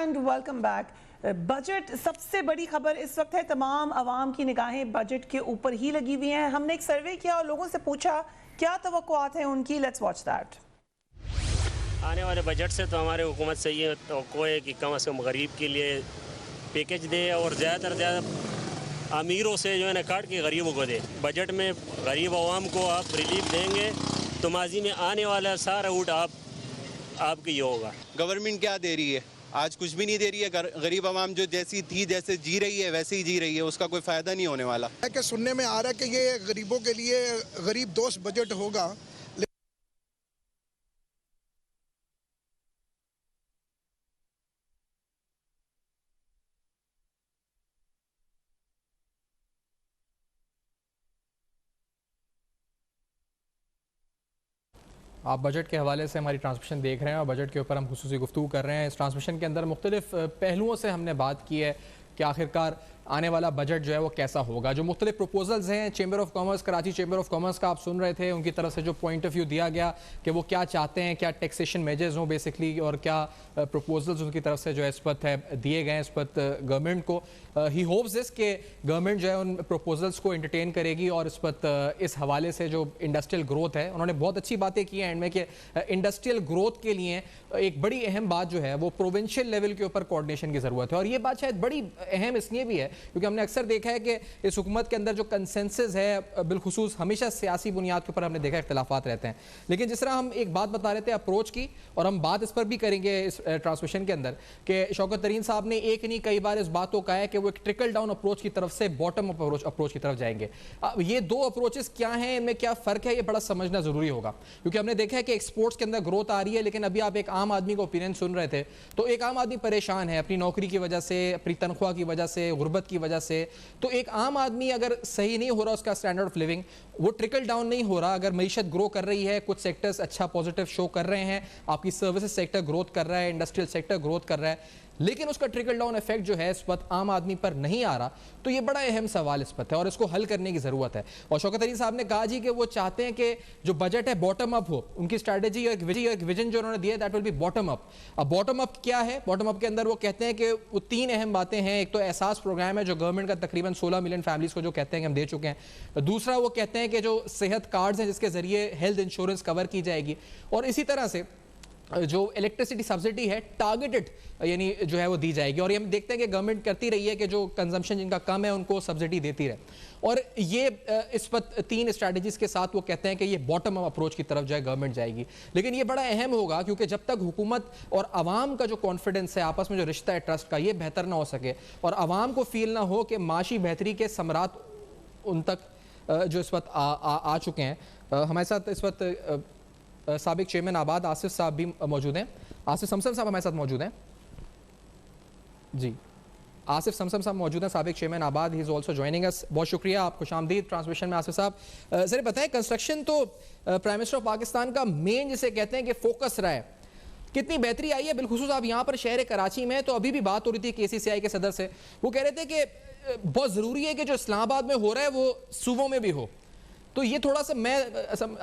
And welcome back. Budget سب سے بڑی خبر اس وقت ہے، تمام عوام کی نگاہیں بجٹ کے اوپر ہی لگی ہوئی ہیں۔ ہم نے ایک سروے کیا اور لوگوں سے پوچھا کیا توقعات ہیں ان کی، لیٹس واچ دیٹ۔ آنے والے بجٹ سے تو ہمارے حکومت سے یہ توقع ہے کہ کم از کم غریب کے لیے پیکج دے اور زیادہ تر زیادہ امیروں سے جو ہے نا کاٹ کے غریبوں کو دے۔ بجٹ میں غریب عوام کو آپ ریلیف دیں گے تو ماضی میں آنے والا سارا اوٹ آپ کی یہ ہوگا۔ گورنمنٹ کیا دے رہی ہے؟ آج کچھ بھی نہیں دے رہی ہے۔ غریب عوام جو جیسی تھی جیسے جی رہی ہے ویسے ہی جی رہی ہے، اس کا کوئی فائدہ نہیں ہونے والا۔ کہ سننے میں آ رہا ہے کہ یہ غریبوں کے لیے غریب دوست بجٹ ہوگا۔ آپ بجٹ کے حوالے سے ہماری ٹرانسمیشن دیکھ رہے ہیں اور بجٹ کے اوپر ہم خصوصی گفتگو کر رہے ہیں۔ اس ٹرانسمیشن کے اندر مختلف پہلوؤں سے ہم نے بات کی ہے کہ آخرکار آنے والا بجٹ جو ہے وہ کیسا ہوگا۔ جو مختلف پروپوزلز ہیں chamber of commerce, Karachi chamber of commerce کا آپ سن رہے تھے، ان کی طرف سے جو پوائنٹ آف ویو دیا گیا کہ وہ کیا چاہتے ہیں، کیا ٹیکسیشن میجرز ہوں بیسکلی، اور کیا پروپوزلز ان کی طرف سے جو ہے اس وقت دیے گئے ہیں اس وقت گورنمنٹ کو۔ ہی ہوپس دس کہ گورنمنٹ جو ہے ان پروپوزلز کو انٹرٹین کرے گی اور اس وقت اس حوالے سے جو انڈسٹریل گروتھ ہے، انہوں نے بہت اچھی باتیں کی ہیں اینڈ میں کہ انڈسٹریل گروتھ کے لیے ایک بڑی اہم بات جو ہے وہ پروونشل لیول کے اوپر کوارڈینیشن کی ضرورت ہے۔ اور یہ بات شاید بڑی اہم اس لیے بھی ہے کیونکہ ہم نے اکثر دیکھا ہے کہ اس حکومت کے اندر جو کنسنسس ہے بالخصوص ہمیشہ سیاسی بنیاد کے اوپر ہم نے دیکھا اختلافات رہتے ہیں، لیکن جس طرح ہم ایک بات بتا رہے تھے اپروچ کی، اور ہم بات اس پر بھی کریں گے اس ٹرانسمیشن کے اندر کہ شوکت ترین صاحب نے ایک نہیں کئی بار اس بات کو کہا ہے کہ وہ ایک ٹرکل ڈاؤن اپروچ کی طرف سے باٹم اپ اپروچ کی طرف جائیں گے۔ یہ دو اپروچز کیا ہیں، ان میں کیا فرق ہے، یہ بڑا سمجھنا ضروری ہوگا کیونکہ ہم نے دیکھا ہے کہ ایکسپورٹس کے اندر گروتھ آ رہی ہے، لیکن ابھی آپ ایک عام آدمی کو اوپینین سن رہے تھے تو ایک عام آدمی پریشان ہے اپنی نوکری کی وجہ سے، اپنی تنخواہ کی وجہ سے، غربت کی وجہ سے۔ تو ایک عام آدمی اگر صحیح نہیں ہو رہا اس کا اسٹینڈرڈ آف لیونگ، وہ ٹرکل ڈاؤن نہیں ہو رہا، اگر معیشت گرو کر رہی ہے، کچھ سیکٹرز اچھا پوزیٹیو شو کر رہے ہیں، آپ کی سروسز سیکٹر گروتھ کر رہا ہے، انڈسٹریل سیکٹر گروتھ کر رہا ہے، لیکن اس کا ٹرکل ڈاؤن ایفیکٹ جو ہے اس وقت عام آدمی پر نہیں آ رہا، تو یہ بڑا اہم سوال اس وقت ہے اور اس کو حل کرنے کی ضرورت ہے۔ اور شوکت علی صاحب نے کہا جی کہ وہ چاہتے ہیں کہ جو بجٹ ہے باٹم اپ ہو، ان کی اسٹریٹجی اور ایک ویژن جو انہوں نے دیا ہے that will be bottom up. اب باٹم اپ کیا ہے؟ باٹم اپ کے اندر وہ کہتے ہیں کہ وہ تین اہم باتیں ہیں۔ ایک تو احساس پروگرام ہے جو گورنمنٹ کا تقریباً 16 ملین فیملیز کو جو کہتے ہیں کہ ہم دے چکے ہیں۔ دوسرا وہ کہتے ہیں کہ جو صحت کارڈز ہیں جس کے ذریعے ہیلتھ انشورنس کور کی جائے گی، اور اسی طرح سے جو الیکٹریسٹی سبسڈی ہے ٹارگیٹڈ یعنی جو ہے وہ دی جائے گی، اور یہ ہم دیکھتے ہیں کہ گورنمنٹ کرتی رہی ہے کہ جو کنزمپشن جن کا کم ہے ان کو سبسڈی دیتی رہے، اور یہ اس وقت تین اسٹریٹجیز کے ساتھ وہ کہتے ہیں کہ یہ باٹم اپ اپروچ کی طرف جو ہے گورنمنٹ جائے گی۔ لیکن یہ بڑا اہم ہوگا کیونکہ جب تک حکومت اور عوام کا جو کانفیڈنس ہے، آپس میں جو رشتہ ہے ٹرسٹ کا، یہ بہتر نہ ہو سکے اور عوام کو فیل نہ ہو کہ معاشی بہتری کے ثمرات ان تک جو اس وقت آ چکے ہیں۔ ہمارے ساتھ اس وقت سابق چیئرمین آباد آصف صاحب بھی موجود ہیں، آصف سمسم صاحب ہمارے ساتھ موجود ہیں۔ جی آصف سمسم صاحب موجود ہیں، سابق چیئرمین آباد، ہی از آلسو جوائننگ اس۔ بہت شکریہ، آپ خوش آمدید ٹرانسمیشن میں آصف صاحب۔ ذرا بتائیں کنسٹرکشن تو پرائم منسٹر آف پاکستان کا مین جسے کہتے ہیں کہ فوکس رہا ہے، کتنی بہتری آئی ہے؟ بالخصوص آپ یہاں پر شہر کراچی میں تو ابھی بھی بات ہو رہی تھی KCCI کے صدر سے، وہ کہہ رہے تھے کہ بہت ضروری ہے کہ جو اسلام آباد میں ہو رہا ہے وہ صوبوں میں بھی ہو۔ تو یہ تھوڑا سا میں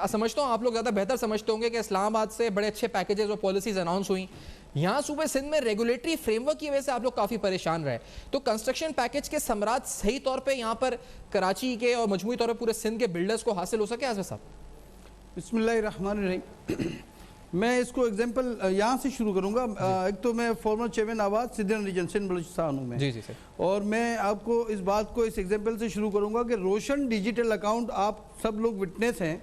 سمجھتا ہوں آپ لوگ زیادہ بہتر سمجھتے ہوں گے کہ اسلام آباد سے بڑے اچھے پیکیجز اور پالیسیز اناؤنس ہوئیں، یہاں صوبہ سندھ میں ریگولیٹری فریم ورک کی وجہ سے آپ لوگ کافی پریشان رہے۔ تو کنسٹرکشن پیکیج کے ثمرات صحیح طور پہ یہاں پر کراچی کے اور مجموعی طور پہ پورے سندھ کے بلڈرز کو حاصل ہو سکے؟ آصف صاحب بسم اللہ الرحمن الرحیم۔ میں اس کو ایگزامپل یہاں سے شروع کروں گا۔ ایک تو میں فارمر چیئرمین آباد سدرن ریجن سندھ بلوچستان ہوں میں، جی سر، اور میں آپ کو اس بات کو اس ایگزامپل سے شروع کروں گا کہ روشن ڈیجیٹل اکاؤنٹ آپ سب لوگ وٹنس ہیں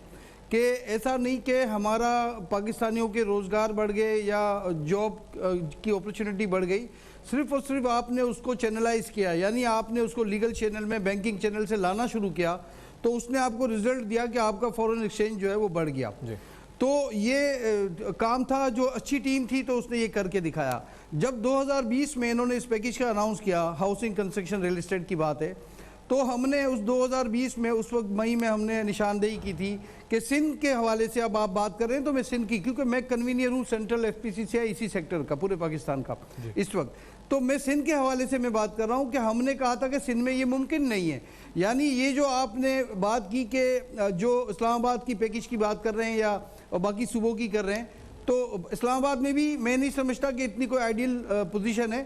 کہ ایسا نہیں کہ ہمارا پاکستانیوں کے روزگار بڑھ گئے یا جاب کی اپرچونٹی بڑھ گئی، صرف اور صرف آپ نے اس کو چینلائز کیا، یعنی آپ نے اس کو لیگل چینل میں بینکنگ چینل سے لانا شروع کیا تو اس نے آپ کو رزلٹ دیا کہ آپ کا فورن ایکسچینج جو ہے وہ بڑھ گیا۔ تو یہ کام تھا، جو اچھی ٹیم تھی تو اس نے یہ کر کے دکھایا۔ جب 2020 میں انہوں نے اس پیکیج کا اناؤنس کیا، ہاؤسنگ کنسٹرکشن ریل اسٹیٹ کی بات ہے، تو ہم نے اس 2020 میں اس وقت مئی میں ہم نے نشاندہی کی تھی کہ سندھ کے حوالے سے اب آپ بات کر رہے ہیں تو میں سندھ کی، کیونکہ میں کنوینئر ہوں سینٹرل FPCCI اسی سیکٹر کا پورے پاکستان کا اس وقت، تو میں سندھ کے حوالے سے میں بات کر رہا ہوں کہ ہم نے کہا تھا کہ سندھ میں یہ ممکن نہیں ہے۔ یعنی یہ جو آپ نے بات کی کہ جو اسلام آباد کی پیکیج کی بات کر رہے ہیں یا باقی صوبوں کی کر رہے ہیں، تو اسلام آباد میں بھی میں نہیں سمجھتا کہ اتنی کوئی آئیڈیل پوزیشن ہے،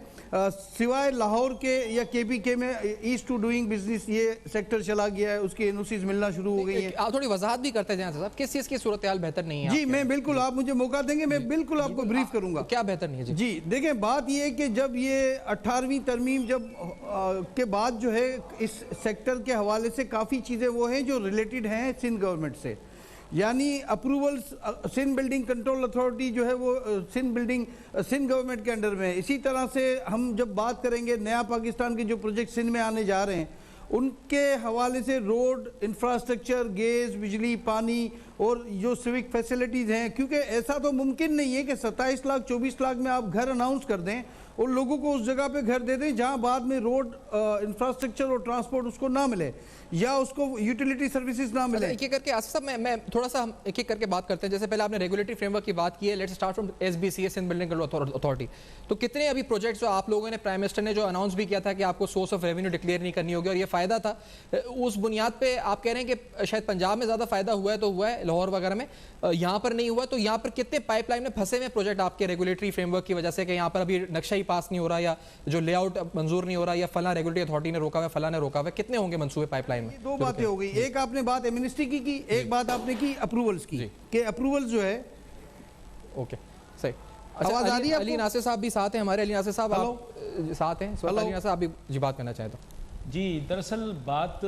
سوائے لاہور کے یا کے پی کے میں ایسٹ ٹو ڈوئنگ بزنس یہ سیکٹر چلا گیا ہے، اس کی NOCs ملنا شروع ہو گئی ہیں. آپ تھوڑی وضاحت بھی کرتے جائیں صاحب، کس چیز کی صورتحال بہتر نہیں ہے؟ جی میں بالکل، آپ مجھے موقع دیں گے میں بالکل آپ کو بریف کروں گا. کیا بہتر نہیں ہے؟ جی دیکھیں بات یہ ہے کہ جب یہ 18ویں ترمیم جب کے بعد جو ہے اس سیکٹر کے حوالے سے کافی چیزیں وہ ہیں جو ریلیٹڈ ہیں سندھ گورنمنٹ سے، یعنی approvals Sindh building control authority جو ہے وہ سندھ گورنمنٹ کے انڈر میں. اسی طرح سے ہم جب بات کریں گے نیا پاکستان کے جو پروجیکٹ سندھ میں آنے جا رہے ہیں ان کے حوالے سے روڈ انفراسٹرکچر، گیس، بجلی، پانی اور جو سیوک فیسلٹیز ہیں، کیونکہ ایسا تو ممکن نہیں ہے کہ 27 لاکھ 24 لاکھ میں آپ گھر اناؤنس کر دیں اور لوگوں کو اس جگہ پہ گھر دے دیں جہاں بعد میں روڈ انفراسٹرکچر اور ٹرانسپورٹ اس کو نہ ملے یا اس کو یوٹیلیٹی سروسز نہ ملے. ایک ایک کر کے آصف صاحب میں تھوڑا سا ہم ایک ایک کر کے بات کرتے ہیں. جیسے پہلے آپ نے ریگولیٹری فریم ورک کی بات کی ہے، let's start from SBCA Sindh building control authority. تو کتنے ابھی پروجیکٹس جو آپ لوگوں نے پرائم منسٹر نے جو اناؤنس بھی کیا تھا کہ آپ کو سورس آف ریونیو ڈکلیئر نہیں کرنی ہوگی اور یہ فائدہ تھا، اس بنیاد پہ آپ کہہ رہے ہیں کہ شاید پنجاب میں زیادہ فائدہ ہوا ہے تو ہوا ہے، لاہور وغیرہ میں یہاں پر نہیں ہوا. تو یہاں پر کتنے پائپ لائن میں پھنسے ہوئے پروجیکٹ آپ کے ریگولیٹری فریم ورک کی وجہ سے کہ یہاں پر ابھی نقشہ ہی پاس نہیں ہو رہا یا جو لے آؤٹ منظور نہیں ہو رہا یا فلاں ریگولیٹری اتھارٹی نے روکا ہوا ہے، فلاں نے روکا ہوا ہے؟ کتنے ہوں گے منصوبے پائپ لائن میں؟ دو باتیں ہو گئی، ایک آپ نے بات ایمنسٹی کی، ایک بات آپ نے کی اپروولز کی کہ اپروولز جو ہے. اوکے صحیح. آواز آ رہی ہے؟ علی ناصر صاحب بھی ساتھ ہیں ہمارے. علی ناصر صاحب آپ ساتھ ہیں؟ علی ناصر صاحب بھی جی بات کرنا چاہیں تو. جی دراصل بات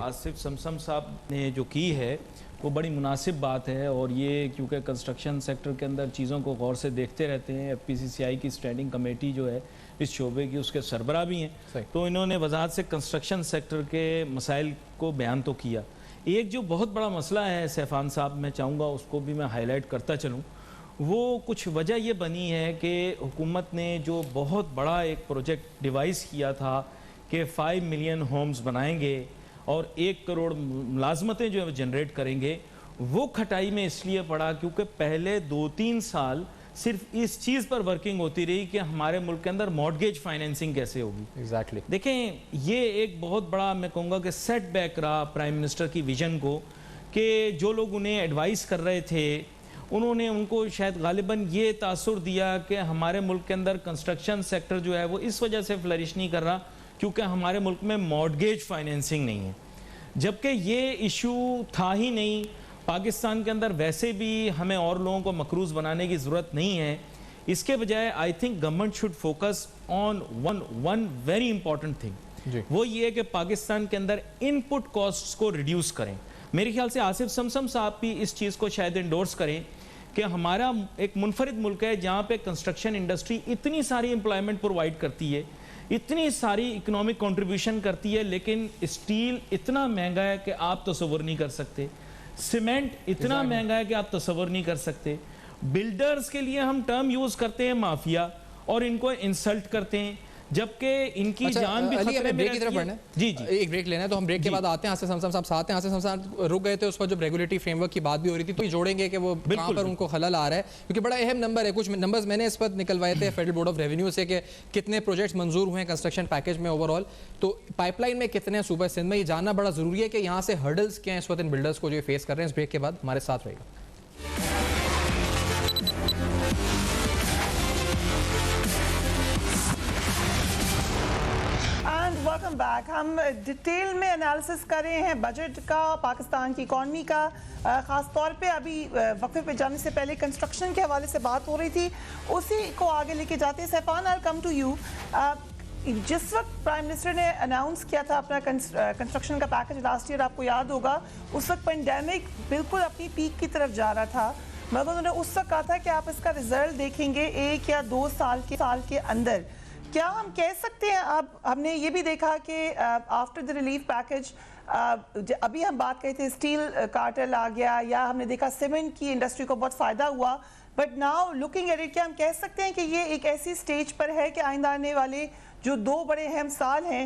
آصف سمسم صاحب نے جو کی ہے وہ بڑی مناسب بات ہے، اور یہ کیونکہ کنسٹرکشن سیکٹر کے اندر چیزوں کو غور سے دیکھتے رہتے ہیں، FPCCI کی اسٹینڈنگ کمیٹی جو ہے اس شعبے کی اس کے سربراہ بھی ہیں، تو انہوں نے وضاحت سے کنسٹرکشن سیکٹر کے مسائل کو بیان تو کیا. ایک جو بہت بڑا مسئلہ ہے سیفان صاحب، میں چاہوں گا اس کو بھی میں ہائی لائٹ کرتا چلوں. وہ کچھ وجہ یہ بنی ہے کہ حکومت نے جو بہت بڑا ایک پروجیکٹ ڈیوائز کیا تھا کہ 5 ملین ہومز بنائیں گے اور 1 کروڑ ملازمتیں جو جنریٹ کریں گے، وہ کھٹائی میں اس لیے پڑا کیونکہ پہلے 2-3 سال صرف اس چیز پر ورکنگ ہوتی رہی کہ ہمارے ملک کے اندر مارٹگیج فائنینسنگ کیسے ہوگی. ایگزیکٹلی. دیکھیں یہ ایک بہت بڑا میں کہوں گا کہ سیٹ بیک رہا پرائم منسٹر کی ویژن کو، کہ جو لوگ انہیں ایڈوائز کر رہے تھے انہوں نے ان کو شاید غالباً یہ تاثر دیا کہ ہمارے ملک کے اندر کنسٹرکشن سیکٹر جو ہے وہ اس وجہ سے فلرش نہیں کر رہا کیونکہ ہمارے ملک میں مارٹگیج فائنینسنگ نہیں ہے، جبکہ یہ ایشو تھا ہی نہیں. پاکستان کے اندر ویسے بھی ہمیں اور لوگوں کو مقروض بنانے کی ضرورت نہیں ہے. اس کے بجائے I think government should focus on one very important thing, وہ یہ ہے کہ پاکستان کے اندر ان پٹ کاسٹس کو ریڈیوس کریں. میرے خیال سے آصف سمسم صاحب بھی اس چیز کو شاید انڈورس کریں کہ ہمارا ایک منفرد ملک ہے جہاں پہ کنسٹرکشن انڈسٹری اتنی ساری امپلائمنٹ پرووائڈ کرتی ہے، اتنی ساری اکنامک کنٹریبیوشن کرتی ہے، لیکن اسٹیل اتنا مہنگا ہے کہ آپ تصور نہیں کر سکتے، سیمنٹ اتنا مہنگا ہے کہ آپ تصور نہیں کر سکتے. بلڈرز کے لیے ہم ٹرم یوز کرتے ہیں مافیا اور ان کو انسلٹ کرتے ہیں، جبکہ ان کی جان بھی خطرے میں رہتی ہے. جی ایک بریک لینا ہے تو ہم بریک کے بعد آتے ہیں. آصف سمسم صاحب ساتھ ہیں. آصف سمسم صاحب رک گئے تھے اس وقت جب ریگولیٹری فریم ورک کی بات بھی ہو رہی تھی، تو یہ جوڑیں گے کہ وہ کہاں پر ان کو خلل آ رہا ہے، کیونکہ بڑا اہم نمبر ہے. کچھ نمبرز میں نے اس وقت نکلوائے تھے فیڈرل بورڈ آف ریونیو سے کہ کتنے پروجیکٹس منظور ہوئے ہیں کنسٹرکشن پیکیج میں اوور آل، تو پائپ لائن میں کتنے ہیں صوبہ سندھ میں، یہ جاننا بڑا ضروری ہے کہ یہاں سے ہرڈلز کیا ہیں اس وقت ان بلڈرز کو جو فیس کر رہے ہیں. اس بریک کے بعد ہمارے ساتھ رہے گا. Welcome back. ہم ڈیٹیل میں انالیسس کر رہے ہیں بجٹ کا، پاکستان کی اکانومی کا، خاص طور پہ ابھی وقفے پہ جانے سے پہلے کنسٹرکشن کے حوالے سے بات ہو رہی تھی، اسی کو آگے لے کے جاتے ہیں. سیفان آئی کم ٹو یو. جس وقت پرائم منسٹر نے اناؤنس کیا تھا اپنا کنسٹرکشن کا پیکج لاسٹ ایئر، آپ کو یاد ہوگا اس وقت پینڈیمک بالکل اپنی پیک کی طرف جا رہا تھا، مگر انہوں نے اس وقت کہا تھا کہ آپ اس کا رزلٹ دیکھیں گے 1 یا 2 سال کے اندر. کیا ہم کہہ سکتے ہیں، اب ہم نے یہ بھی دیکھا کہ آفٹر دی ریلیف پیکج، ابھی ہم بات کہتے ہیں اسٹیل کارٹل آ گیا، یا ہم نے دیکھا سیمنٹ کی انڈسٹری کو بہت فائدہ ہوا، but now looking at it, کیا ہم کہہ سکتے ہیں کہ یہ ایک ایسی سٹیج پر ہے کہ آئندہ آنے والے جو 2 بڑے اہم سال ہیں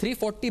340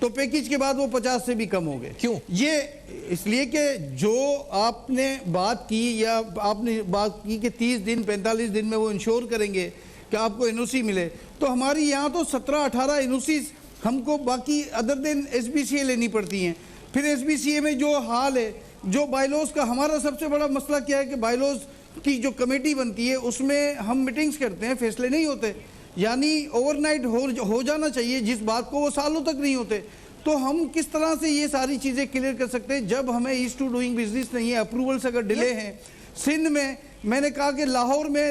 تو پیکیج کے بعد وہ 50 سے بھی کم ہو گئے. کیوں؟ یہ اس لیے کہ جو آپ نے بات کی یا آپ نے بات کی کہ 30 دن 45 دن میں وہ انشور کریں گے کہ آپ کو NOC ملے, تو ہماری یہاں تو 17-18 NOCs ہم کو باقی ادر دن SBCA لینی پڑتی ہیں. پھر SBCA میں جو حال ہے, جو بائیلوز کا ہمارا سب سے بڑا مسئلہ کیا ہے کہ بائیلوز کی جو کمیٹی بنتی ہے اس میں ہم میٹنگز کرتے ہیں, فیصلے نہیں ہوتے, یعنی اوور نائٹ ہو جانا چاہیے جس بات کو وہ سالوں تک نہیں ہوتے. تو ہم کس طرح سے یہ ساری چیزیں کلیئر کر سکتے ہیں جب ہمیں ایز ٹو ڈوئنگ بزنس نہیں ہے, اپروولس اگر ڈیلے ہیں. سندھ میں نے کہا کہ لاہور میں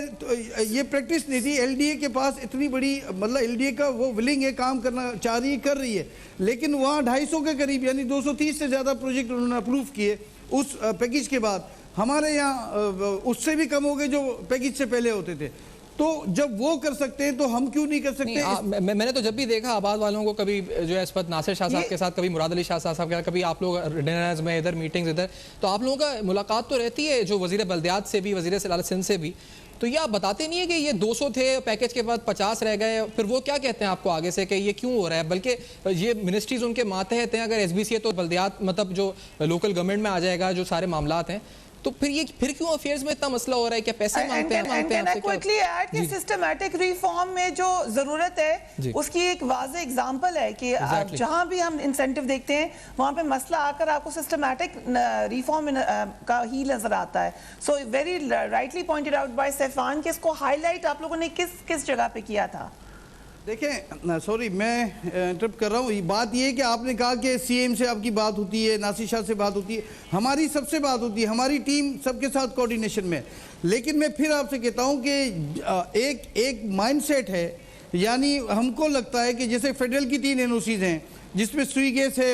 یہ پریکٹس نہیں تھی, LDA کے پاس اتنی بڑی مطلب LDA کا وہ ولنگ ہے, کام کرنا چاہ رہی ہے, کر رہی ہے, لیکن وہاں 250 کے قریب یعنی 230 سے زیادہ پروجیکٹ انہوں نے اپروو کیے اس پیکیج کے بعد. ہمارے یہاں اس سے بھی کم ہو گئے جو پیکیج سے پہلے ہوتے تھے. تو جب وہ کر سکتے ہیں تو ہم کیوں نہیں کر سکتے؟ میں نے تو جب بھی دیکھا آباد والوں کو, کبھی جو ہے اس وقت ناصر شاہ صاحب کے ساتھ, کبھی مراد علی شاہ صاحب کے ساتھ, کبھی آپ لوگ ڈنرز میں ادھر میٹنگز ادھر, تو آپ لوگوں کا ملاقات تو رہتی ہے جو وزیر بلدیات سے بھی, وزیر صلاحیت سندھ سے بھی. تو یہ آپ بتاتے نہیں ہے کہ یہ 200 تھے, پیکیج کے بعد 50 رہ گئے, پھر وہ کیا کہتے ہیں آپ کو آگے سے کہ یہ کیوں ہو رہا ہے؟ بلکہ یہ منسٹریز ان کے ماتحت ہیں, اگر SBCA تو بلدیات مطلب جو لوکل گورنمنٹ میں آ جائے گا جو سارے معاملات ہیں, تو پھر کیوں افیئرز میں اتنا مسئلہ ہو رہا ہے؟ کیا پیسے مانگتے ہیں؟ سسٹمیٹک ریفارم میں جو ضرورت ہے اس کی ایک واضح اگزامپل ہے کہ جہاں بھی ہم انسینٹیو دیکھتے ہیں وہاں پہ مسئلہ آ کر آپ کو سسٹمیٹک ریفارم کا ہی نظر آتا ہے. So very rightly pointed out by Saifan کہ اس کو ہائی لائٹ آپ لوگوں نے کس جگہ پہ کیا تھا؟ دیکھیں, سوری میں انٹرپٹ کر رہا ہوں, بات یہ ہے کہ آپ نے کہا کہ CM سے آپ کی بات ہوتی ہے, ناصر شاہ سے بات ہوتی ہے, ہماری سب سے بات ہوتی ہے, ہماری ٹیم سب کے ساتھ کوارڈینیشن میں. لیکن میں پھر آپ سے کہتا ہوں کہ ایک مائنڈ سیٹ ہے, یعنی ہم کو لگتا ہے کہ جیسے فیڈرل کی 3 NOCs ہیں جس میں سوئی گیس ہے,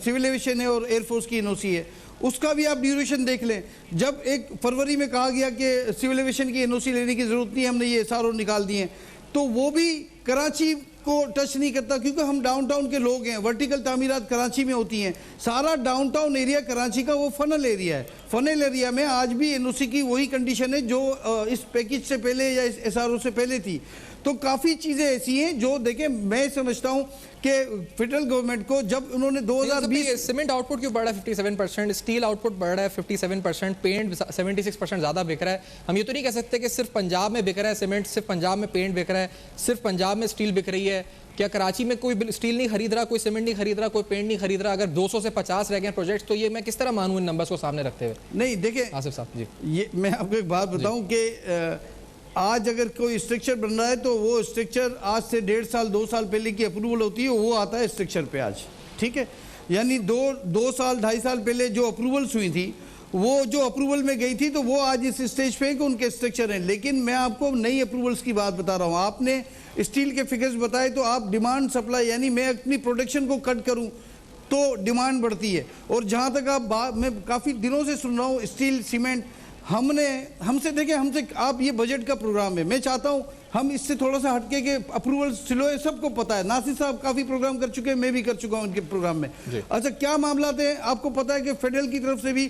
سول ایویشن ہے اور ایئر فورس کی NOC ہے, اس کا بھی آپ ڈیوریشن دیکھ لیں. جب 1 فروری میں کہا گیا کہ سول ایویشن کی NOC لینے کی ضرورت نہیں, ہم نے یہ SRO نکال دیے ہیں, تو وہ بھی کراچی کو ٹچ نہیں کرتا کیونکہ ہم ڈاؤن ٹاؤن کے لوگ ہیں. ورٹیکل تعمیرات کراچی میں ہوتی ہیں, سارا ڈاؤن ٹاؤن ایریا کراچی کا وہ فنل ایریا ہے. فنل ایریا میں آج بھی NOC کی وہی کنڈیشن ہے جو اس پیکیج سے پہلے یا اس SRO سے پہلے تھی. تو کافی چیزیں ایسی ہیں جو دیکھیں, میں سمجھتا ہوں کہ فیڈرل گورنمنٹ کو جب انہوں نے 2020 سیمنٹ آؤٹ پٹ کیوں بڑھ رہا ہے 57%, اسٹیل آؤٹ پٹ بڑھ رہا ہے 57%, پینٹ 76% زیادہ بک رہا ہے. ہم یہ تو نہیں کہہ سکتے کہ صرف پنجاب میں بک رہا ہے سیمنٹ, صرف پنجاب میں پینٹ بک رہا ہے, صرف پنجاب میں اسٹیل بک رہی ہے. کیا کراچی میں کوئی اسٹیل نہیں خرید رہا, کوئی سیمنٹ نہیں خرید رہا, کوئی پینٹ نہیں خرید رہا؟ اگر 200 سے 50 رہ گئے پروجیکٹس تو یہ میں کس طرح مانوں ان نمبرز کو سامنے رکھتے ہوئے؟ نہیں دیکھیں آصف صاحب جی, یہ میں آپ کو ایک بات بتاؤں کہ آج اگر کوئی اسٹرکچر بن رہا ہے تو وہ اسٹرکچر آج سے 1.5 سال 2 سال پہلے کی اپروول ہوتی ہے, وہ آتا ہے اسٹرکچر پہ آج, ٹھیک ہے. یعنی 2 سال 2.5 سال پہلے جو اپروولس ہوئی تھی, وہ جو اپروول میں گئی تھی, تو وہ آج اس اسٹیج پہ کہ ان کے اسٹرکچر ہیں. لیکن میں آپ کو نئی اپروولس کی بات بتا رہا ہوں. آپ نے اسٹیل کے فگرز بتائے, تو آپ ڈیمانڈ سپلائی, یعنی میں اپنی پروڈکشن کو کٹ کروں تو ڈیمانڈ بڑھتی ہے. اور جہاں تک آپ میں کافی دنوں سے سن رہا ہوں اسٹیل سیمنٹ, ہم سے دیکھیں, ہم سے آپ یہ بجٹ کا پروگرام ہے, میں چاہتا ہوں ہم اس سے تھوڑا سا ہٹ کے اپروول سلو ہے, سب کو پتا ہے. ناصر صاحب کافی پروگرام کر چکے ہیں, میں بھی کر چکا ہوں ان کے پروگرام میں. اچھا کیا معاملات ہیں آپ کو پتا ہے کہ فیڈرل کی طرف سے بھی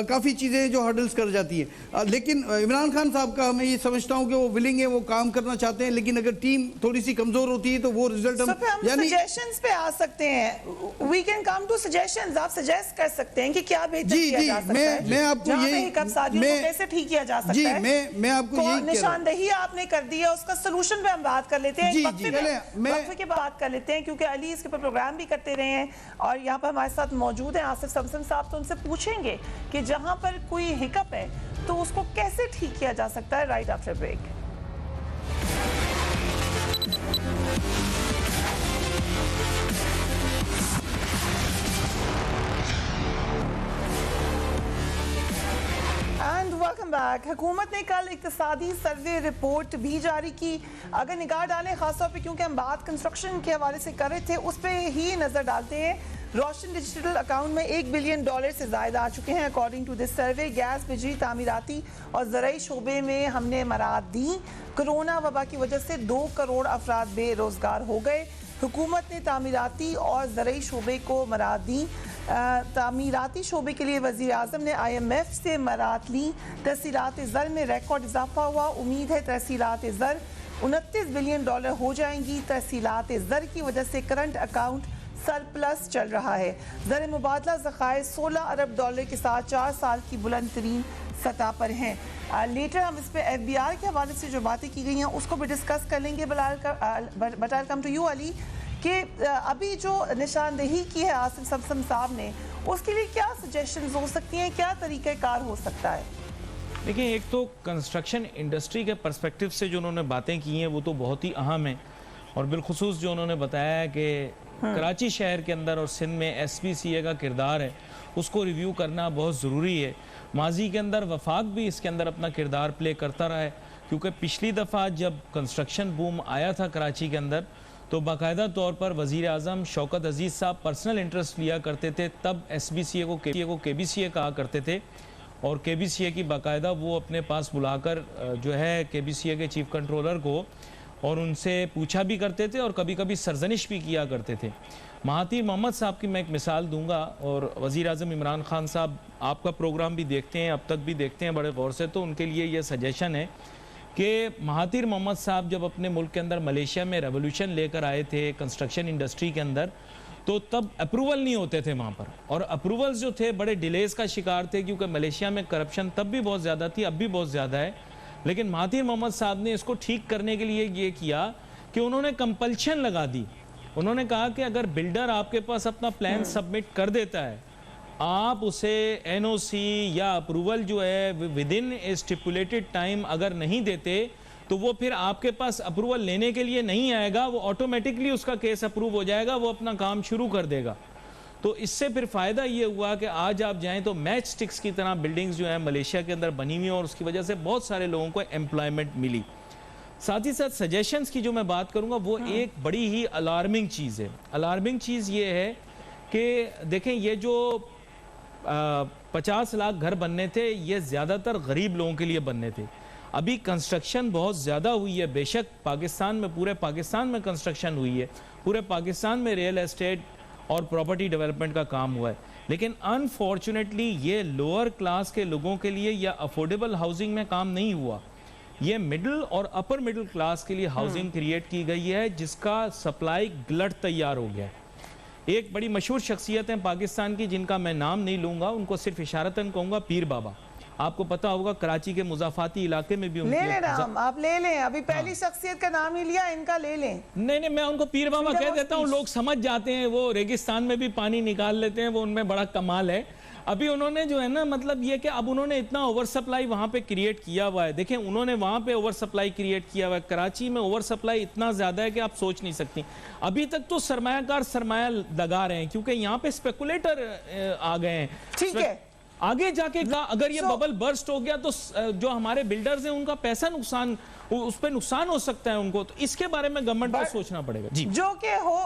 کافی چیزیں جو ہرڈلز کر جاتی ہیں. لیکن عمران خان صاحب کا میں یہ سمجھتا ہوں کہ وہ ولنگ ہے, وہ کام کرنا چاہتے ہیں, لیکن اگر ٹیم تھوڑی سی کمزور ہوتی ہے تو وہ رزلٹ ہم یعنی سجیشنز پہ آ سکتے ہیں. We can come to suggestions, آپ سجیسٹ کر سکتے ہیں کہ کیا بہتر کیا جا سکتا ہے, میں آپ کو یہی کیسے ٹھیک کیا جا سکتا ہے. میں آپ کو یہی نشاندہی آپ نے کر دی ہے, اس کا سلوشن پہ ہم بات کر لیتے ہیں, وقفے کے بات کر لیتے ہیں, کیونکہ علی اس کے اوپر پروگرام بھی کرتے رہے ہیں اور یہاں پر ہمارے ساتھ موجود ہیں آصف سمسم صاحب. تو ان سے پوچھیں گے کہ جہاں پر کوئی ہکپ ہے تو اس کو کیسے ٹھیک کیا جا سکتا ہے. Right after break. Welcome back. حکومت نے کل اقتصادی سروے رپورٹ بھی جاری کی. اگر نگاہ ڈالیں خاص طور پہ کیونکہ ہم بات کنسٹرکشن کے حوالے سے کر رہے تھے, اس پہ ہی نظر ڈالتے ہیں. روشن ڈیجیٹل اکاؤنٹ میں $1 بلین سے زائد آ چکے ہیں according to this survey. Gas, بجلی, تعمیراتی اور زرعی شعبے میں ہم نے مراد دی. کرونا وبا کی وجہ سے 2 کروڑ افراد بے روزگار ہو گئے. حکومت نے تعمیراتی اور زرعی شعبے کو مراد دی. تعمیراتی شعبے کے لیے وزیر اعظم نے IMF سے مراد لی. ترسیلات زر میں ریکارڈ اضافہ ہوا. امید ہے ترسیلات زر $29 بلین ہو جائیں گی. ترسیلات زر کی وجہ سے کرنٹ اکاؤنٹ سرپلس چل رہا ہے. زر مبادلہ ذخائر $16 ارب کے ساتھ 4 سال کی بلند ترین سطح پر ہیں. لیٹر ہم اس پہ FBR کے حوالے سے جو باتیں کی گئی ہیں اس کو بھی ڈسکس کر لیں گے. But I come to you Ali کہ ابھی جو نشاندہی کی ہے آصف سمسم صاحب نے, اس کے لیے کیا سجیشنز ہو سکتی ہیں, کیا طریقہ کار ہو سکتا ہے؟ دیکھیں, ایک تو کنسٹرکشن انڈسٹری کے پرسپیکٹیو سے جو انہوں نے باتیں کی ہیں وہ تو بہت ہی اہم ہیں, اور بالخصوص جو انہوں نے بتایا ہے کہ کراچی شہر کے اندر اور سندھ میں SPCA کا کردار ہے اس کو ریویو کرنا بہت ضروری ہے. ماضی کے اندر وفاق بھی اس کے اندر اپنا کردار پلے کرتا رہا ہے, کیونکہ پچھلی دفعہ جب کنسٹرکشن بوم آیا تھا کراچی کے اندر تو باقاعدہ طور پر وزیر اعظم شوکت عزیز صاحب پرسنل انٹرسٹ لیا کرتے تھے. تب SPCA کو KBCA کہا کرتے تھے, اور KBCA کی باقاعدہ وہ اپنے پاس بلا کر جو ہے KBCA کے چیف کنٹرولر کو اور ان سے پوچھا بھی کرتے تھے اور کبھی کبھی سرزنش بھی کیا کرتے تھے. مہاتیر محمد صاحب کی میں ایک مثال دوں گا, اور وزیر اعظم عمران خان صاحب آپ کا پروگرام بھی دیکھتے ہیں, اب تک بھی دیکھتے ہیں بڑے غور سے, تو ان کے لیے یہ سجیشن ہے کہ مہاتیر محمد صاحب جب اپنے ملک کے اندر ملیشیا میں ریولوشن لے کر آئے تھے کنسٹرکشن انڈسٹری کے اندر, تو تب اپروول نہیں ہوتے تھے وہاں پر, اور اپروولز جو تھے بڑے ڈیلیز کا شکار تھے, کیونکہ ملیشیا میں کرپشن تب بھی بہت زیادہ تھی, اب بھی بہت زیادہ ہے. لیکن مہاتیر محمد صاحب نے اس کو ٹھیک کرنے کے لیے یہ کیا کہ انہوں نے کمپلشن لگا دی. انہوں نے کہا کہ اگر بلڈر آپ کے پاس اپنا پلان سبمٹ کر دیتا ہے, آپ اسے NOC یا اپروول جو ہے ودن اے اسٹیپولیٹڈ ٹائم اگر نہیں دیتے تو وہ پھر آپ کے پاس اپروول لینے کے لیے نہیں آئے گا, وہ آٹومیٹکلی اس کا کیس اپروو ہو جائے گا, وہ اپنا کام شروع کر دے گا. تو اس سے پھر فائدہ یہ ہوا کہ آج آپ جائیں تو میچ سٹکس کی طرح بلڈنگز جو ہیں ملیشیا کے اندر بنی ہوئی ہیں, اور اس کی وجہ سے بہت سارے لوگوں کو ایمپلائمنٹ ملی. ساتھ ہی ساتھ سجیشنز کی جو میں بات کروں گا وہ ایک بڑی ہی الارمنگ چیز ہے. الارمنگ چیز یہ ہے کہ دیکھیں, یہ جو 50 لاکھ گھر بننے تھے یہ زیادہ تر غریب لوگوں کے لیے بننے تھے. ابھی کنسٹرکشن بہت زیادہ ہوئی ہے, بے شک پاکستان میں, پورے پاکستان میں کنسٹرکشن ہوئی ہے, پورے پاکستان میں ریئل اسٹیٹ اور پراپرٹی ڈیولپمنٹ کا کام ہوا ہے, لیکن انفارچونیٹلی یہ لوور کلاس کے لوگوں کے لیے یا افورڈیبل ہاؤسنگ میں کام نہیں ہوا. یہ مڈل اور اپر مڈل کلاس کے لیے ہاؤسنگ کریٹ کی گئی ہے جس کا سپلائی گلٹ تیار ہو گیا ہے. ایک بڑی مشہور شخصیت ہیں پاکستان کی جن کا میں نام نہیں لوں گا, ان کو صرف اشارتاً کہوں گا پیر بابا. آپ کو پتا ہوگا کراچی کے مضافاتی علاقے میں بھی لے لیں نام, آپ لے لیں, ابھی پہلی شخصیت کا نام ہی لیا, ان کا لے لیں. نہیں میں ان کو پیر بابا کہہ دیتا ہوں, لوگ سمجھ جاتے ہیں, وہ ریگستان میں بھی پانی نکال لیتے ہیں, وہ ان میں بڑا کمال ہے. ابھی انہوں نے جو ہے نا, مطلب یہ کہ اب انہوں نے اتنا اوور سپلائی وہاں پہ کریٹ کیا ہوا ہے. دیکھیں انہوں نے وہاں پہ اوور سپلائی کریٹ کیا ہوا ہے, کراچی میں اوور سپلائی اتنا زیادہ ہے کہ آپ سوچ نہیں سکتی. ابھی تک تو سرمایہ کار سرمایہ لگا رہے ہیں کیونکہ یہاں پہ اسپیکولیٹر آ گئے ہیں. ٹھیک ہے, آگے جا کے اگر یہ ببل برسٹ ہو گیا تو جو ہمارے بلڈرز ہیں ان کا پیسہ نقصان, اس پہ نقصان ہو سکتا ہے ان کو, تو اس کے بارے میں گورنمنٹ کو سوچنا پڑے گا. جی جو کہ ہو,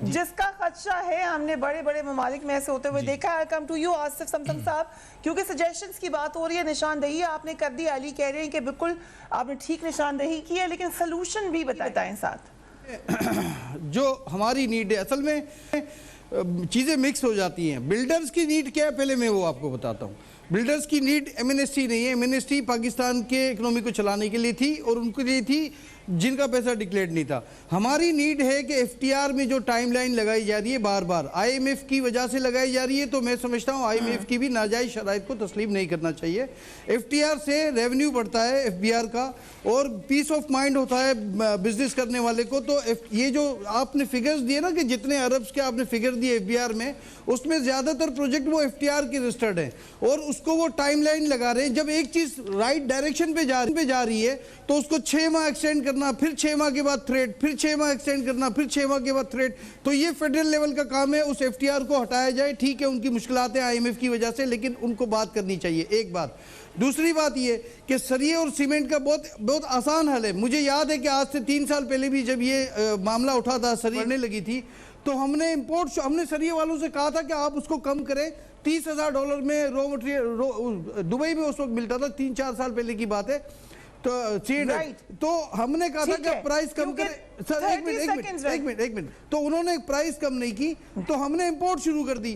جس کا خدشہ ہے, ہم نے بڑے بڑے ممالک میں ایسے ہوتے ہوئے دیکھا ہے. کم ٹو یو آصف سمسم صاحب, کیونکہ سجیشنز کی بات ہو رہی ہے, نشاندہی آپ نے کر دی, علی کہہ رہے ہیں کہ بالکل آپ نے ٹھیک نشاندہی کی ہے, لیکن سلوشن بھی بتائیں ساتھ. جو ہماری نیڈ ہے, اصل میں چیزیں مکس ہو جاتی ہیں. بلڈرز کی نیڈ کیا ہے پہلے میں وہ آپ کو بتاتا ہوں. بلڈرز کی نیڈ MNST نہیں ہے. MNST پاکستان کے اکنومی کو چلانے کے لیے تھی, اور ان کے لیے تھی جن کا پیسہ ڈکلیئرڈ نہیں تھا. ہماری نیڈ ہے کہ FTR میں جو ٹائم لائن لگائی جا رہی ہے بار بار IMF کی وجہ سے لگائی جا رہی ہے, تو میں سمجھتا ہوں IMF کی بھی ناجائز شرائط کو تسلیم نہیں کرنا چاہیے. FTR سے ریونیو بڑھتا ہے FBR کا, اور پیس آف مائنڈ ہوتا ہے بزنس کرنے والے کو. تو یہ جو آپ نے فگرز دیے نا کہ جتنے اربس کے آپ نے فگر دیے FBR میں, اس میں زیادہ تر پروجیکٹ وہ FTR کے رجسٹرڈ ہیں, اور اس کو وہ ٹائم لائن لگا رہے ہیں. جب ایک چیز رائٹ ڈائریکشن پہ جا رہی ہے تو اس کو 6 ماہ ایکسٹینڈ کرنا, پھر 6 ماہ کے بعد تھریٹ, پھر 6 ماہ ایکسٹینڈ کرنا, پھر 6 ماہ کے بعد تھریٹ. تو یہ فیڈرل لیول کا کام ہے, اس FTR کو ہٹایا جائے. ٹھیک ہے ان کی مشکلات ہیں IMF کی وجہ سے, لیکن ان کو بات کرنی چاہیے. ایک بات. دوسری بات یہ کہ سریے اور سیمنٹ کا بہت آسان حل ہے. مجھے یاد ہے کہ آج سے 3 سال پہلے بھی جب یہ معاملہ اٹھا تھا, سریے بڑھنے لگی تھی, تو ہم نے سریے والوں سے کہا تھا کہ آپ اس کو کم کریں. $30,000 میں رو مٹیریل دبئی میں اس وقت ملتا تھا, 3-4 سال پہلے کی بات ہے. تو ہم نے کہا تھا کہ پرائز کم کریں. سر ایک منٹ, تو انہوں نے پرائز کم نہیں کی, تو ہم نے امپورٹ شروع کر دی.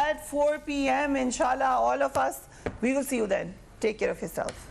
at 4 p.m. inshallah, all of us. We will see you then. Take care of yourself.